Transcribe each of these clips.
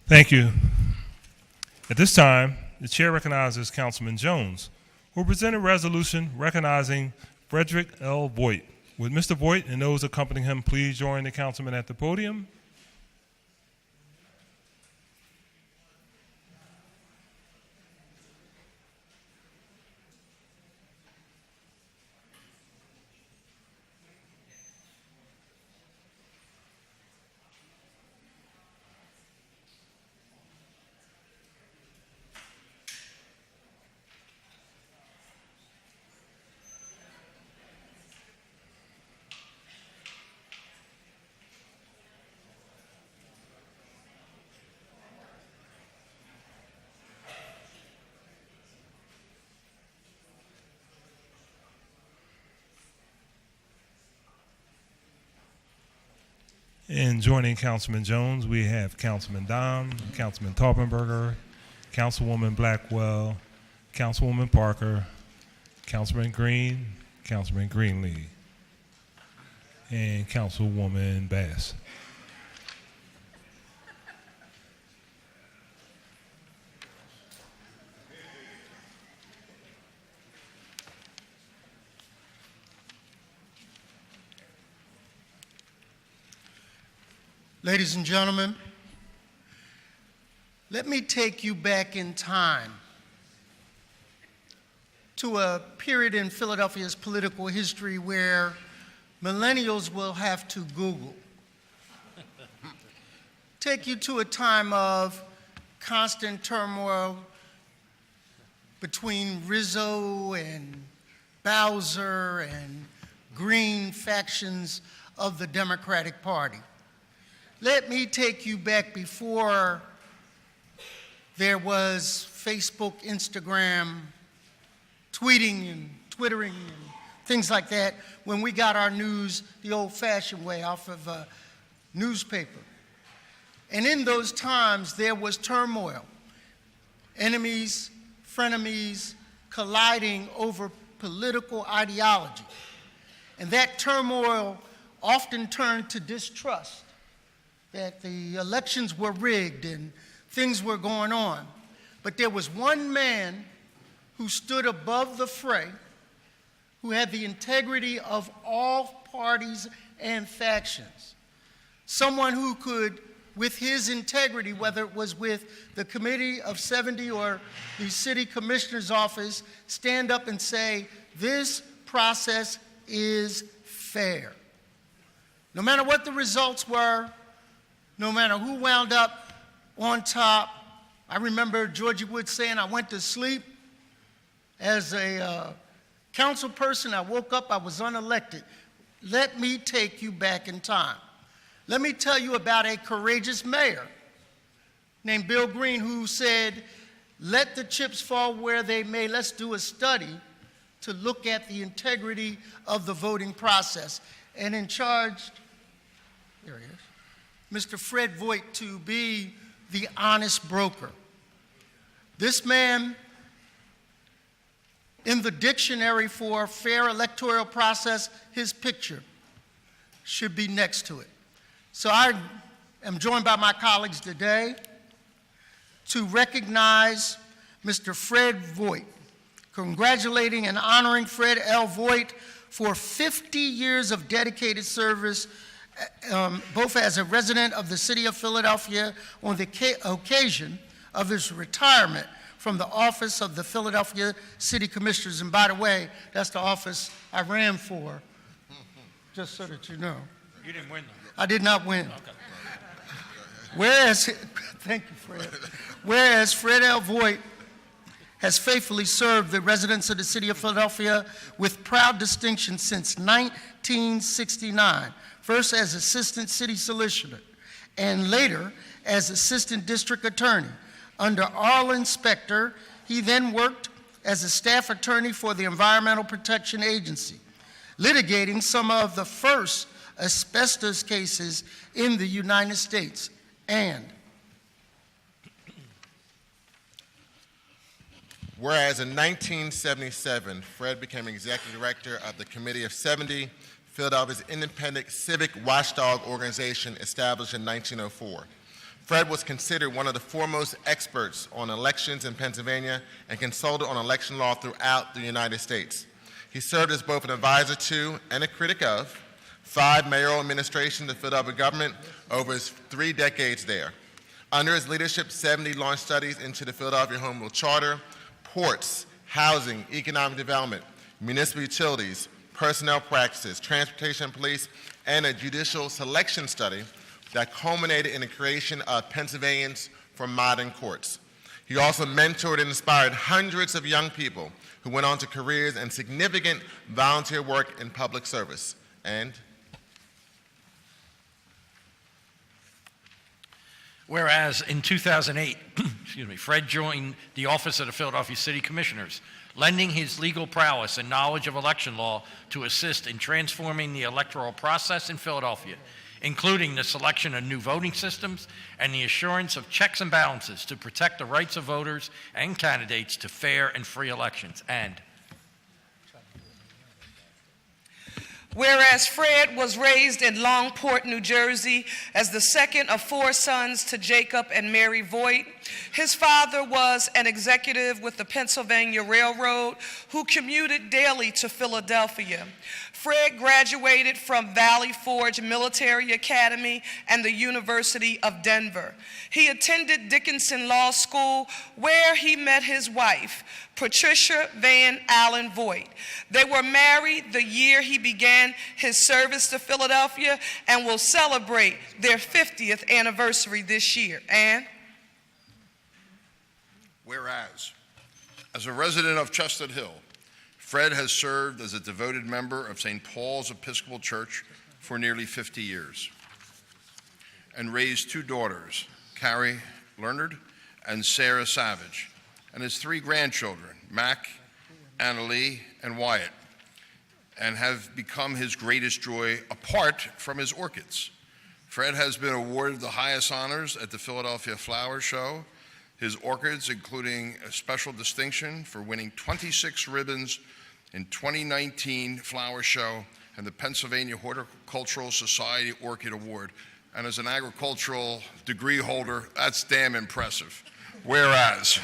Thank you. At this time, the chair recognizes Councilman Jones, who will present a resolution recognizing Frederick L. Voigt. Would Mr. Voigt and those accompanying him please join the councilman at the podium? And joining Councilman Jones, we have Councilman Dom, Councilman Taubenberger, Councilwoman Blackwell, Councilwoman Parker, Councilman Green, Councilman Greenlee, and Councilwoman Bass. Ladies and gentlemen, let me take you back in time to a period in Philadelphia's political history where millennials will have to Google. Take you to a time of constant turmoil between Rizzo and Bowser and Green factions of the Democratic Party. Let me take you back before there was Facebook, Instagram, tweeting and twittering and things like that, when we got our news the old-fashioned way off of a newspaper. And in those times, there was turmoil. Enemies, frenemies, colliding over political ideology. And that turmoil often turned to distrust, that the elections were rigged and things were going on. But there was one man who stood above the fray, who had the integrity of all parties and factions. Someone who could, with his integrity, whether it was with the Committee of 70 or the City Commissioners Office, stand up and say, this process is fair. No matter what the results were, no matter who wound up on top. I remember Georgie Wood saying, I went to sleep as a council person. I woke up, I was unelected. Let me take you back in time. Let me tell you about a courageous mayor named Bill Green who said, let the chips fall where they may. Let's do a study to look at the integrity of the voting process. And in charge, there he is, Mr. Fred Voigt, to be the honest broker. This man, in the dictionary for fair electoral process, his picture should be next to it. So I am joined by my colleagues today to recognize Mr. Fred Voigt, congratulating and honoring Fred L. Voigt for 50 years of dedicated service, both as a resident of the city of Philadelphia on the occasion of his retirement from the office of the Philadelphia City Commissioners. And by the way, that's the office I ran for, just so that you know. You didn't win, though. I did not win. Okay. Whereas, thank you, Fred. Whereas Fred L. Voigt has faithfully served the residents of the city of Philadelphia with proud distinction since 1969. First as Assistant City Solicitor, and later as Assistant District Attorney. Under our inspector, he then worked as a staff attorney for the Environmental Protection Agency, litigating some of the first asbestos cases in the United States. And whereas in 1977, Fred became Executive Director of the Committee of 70, Philadelphia's independent civic watchdog organization established in 1904. Fred was considered one of the foremost experts on elections in Pennsylvania and consulted on election law throughout the United States. He served as both an advisor to and a critic of 5 mayoral administrations of the Philadelphia government over his 3 decades there. Under his leadership, 70 launched studies into the Philadelphia Home Rule Charter, ports, housing, economic development, municipal utilities, personnel practices, transportation police, and a judicial selection study that culminated in the creation of Pennsylvanians for Modern Courts. He also mentored and inspired hundreds of young people who went on to careers and significant volunteer work in public service. And whereas in 2008, Fred joined the office of the Philadelphia City Commissioners, lending his legal prowess and knowledge of election law to assist in transforming the electoral process in Philadelphia, including the selection of new voting systems and the assurance of checks and balances to protect the rights of voters and candidates to fair and free elections. And whereas Fred was raised in Longport, New Jersey, as the second of 4 sons to Jacob and Mary Voigt, his father was an executive with the Pennsylvania Railroad who commuted daily to Philadelphia. Fred graduated from Valley Forge Military Academy and the University of Denver. He attended Dickinson Law School, where he met his wife, Patricia Van Allen Voigt. They were married the year he began his service to Philadelphia and will celebrate their 50th anniversary this year. And whereas, as a resident of Chestnut Hill, Fred has served as a devoted member of St. Paul's Episcopal Church for nearly 50 years and raised 2 daughters, Carrie Leonard and Sarah Savage, and his 3 grandchildren, Mac, Annalie, and Wyatt, and have become his greatest joy apart from his orchids. Fred has been awarded the highest honors at the Philadelphia Flower Show, his orchids including a special distinction for winning 26 ribbons in 2019 Flower Show and the Pennsylvania Horticultural Society Orchid Award. And as an agricultural degree holder, that's damn impressive. Whereas,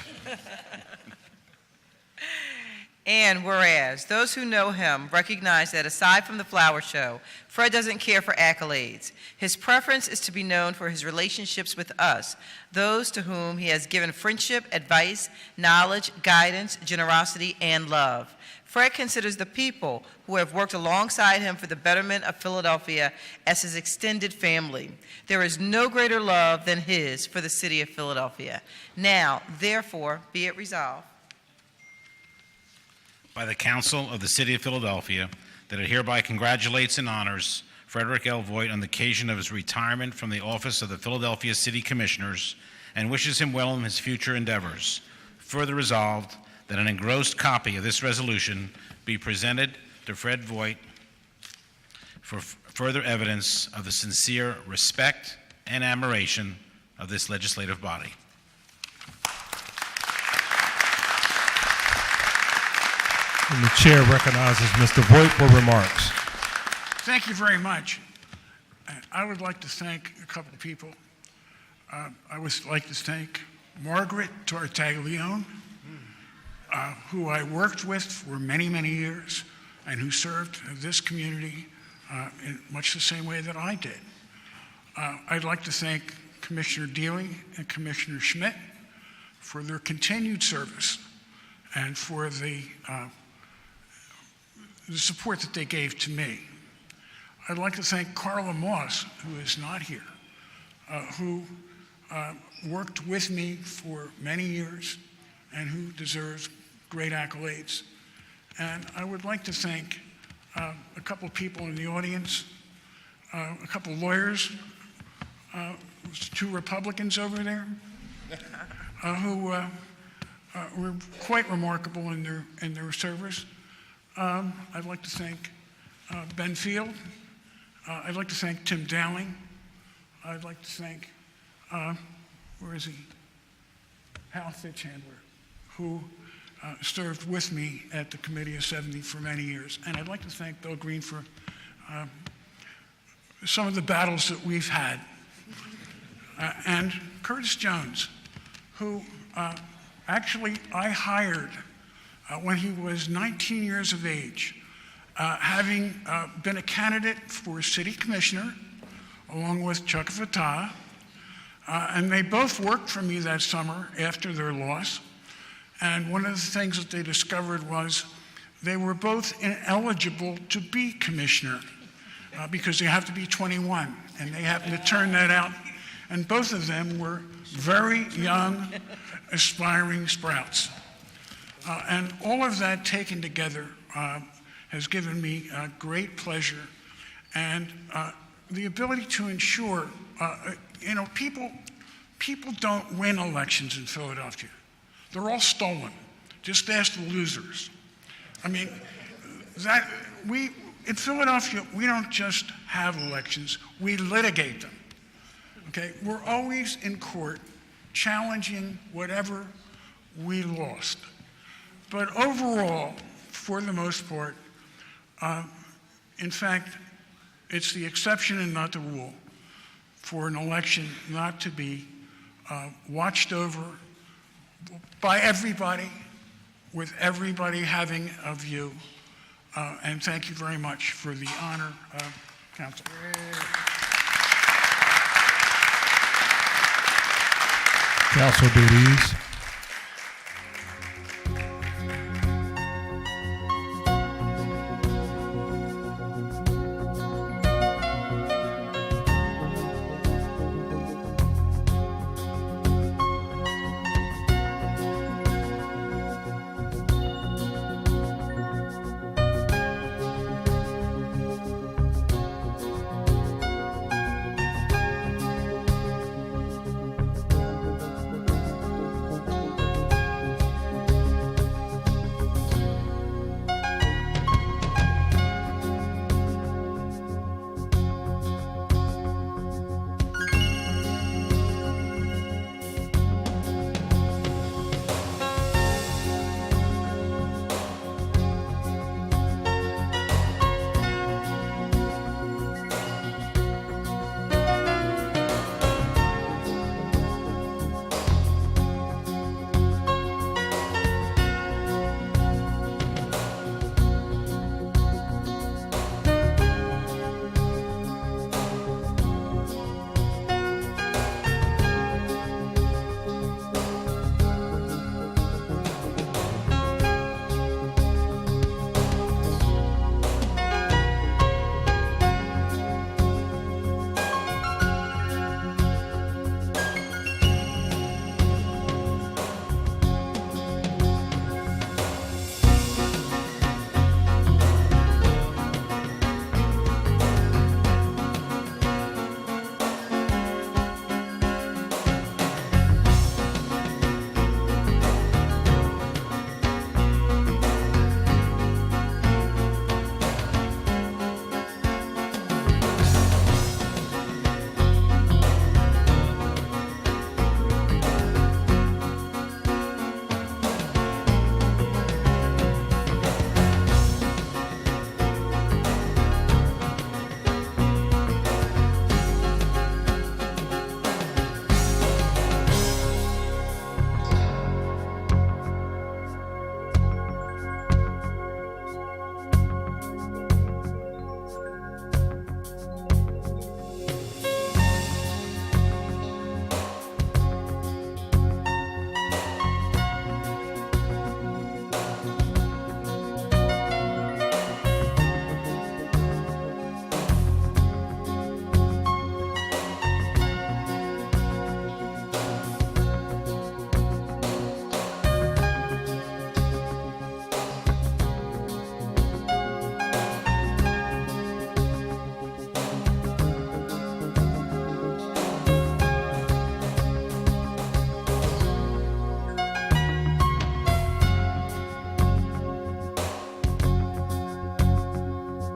and whereas, those who know him recognize that aside from the flower show, Fred doesn't care for accolades. His preference is to be known for his relationships with us, those to whom he has given friendship, advice, knowledge, guidance, generosity, and love. Fred considers the people who have worked alongside him for the betterment of Philadelphia as his extended family. There is no greater love than his for the city of Philadelphia. Now, therefore, be it resolved by the Council of the City of Philadelphia that it hereby congratulates and honors Frederick L. Voigt on the occasion of his retirement from the office of the Philadelphia City Commissioners and wishes him well in his future endeavors. Further resolved that an engrossed copy of this resolution be presented to Fred Voigt for further evidence of the sincere respect and admiration of this legislative body. And the chair recognizes Mr. Voigt for remarks. Thank you very much. I would like to thank a couple of people. I would like to thank Margaret Tartaglione, who I worked with for many, many years and who served this community in much the same way that I did. I'd like to thank Commissioner Deely and Commissioner Schmidt for their continued service and for the support that they gave to me. I'd like to thank Carla Moss, who is not here, who worked with me for many years and who deserves great accolades. And I would like to thank a couple of people in the audience, a couple of lawyers, 2 Republicans over there, who were quite remarkable in their service. I'd like to thank Ben Field. I'd like to thank Tim Dowling. I'd like to thank, where is he? Hal Fitchandler, who served with me at the Committee of 70 for many years. And I'd like to thank Bill Green for some of the battles that we've had. and Curtis Jones, who actually I hired when he was 19 years of age, having been a candidate for city commissioner, along with Chuck Fatah, and they both worked for me that summer after their loss. And one of the things that they discovered was they were both ineligible to be commissioner because they have to be 21, and they happened to turn that out. And both of them were very young, aspiring sprouts. And all of that taken together has given me great pleasure and the ability to ensure, people don't win elections in Philadelphia. They're all stolen. Just ask the losers. I mean, in Philadelphia, we don't just have elections, we litigate them. Okay, we're always in court challenging whatever we lost. But overall, for the most part, in fact, it's the exception and not the rule for an election not to be watched over by everybody, with everybody having a view. And thank you very much for the honor, Council. Council duties.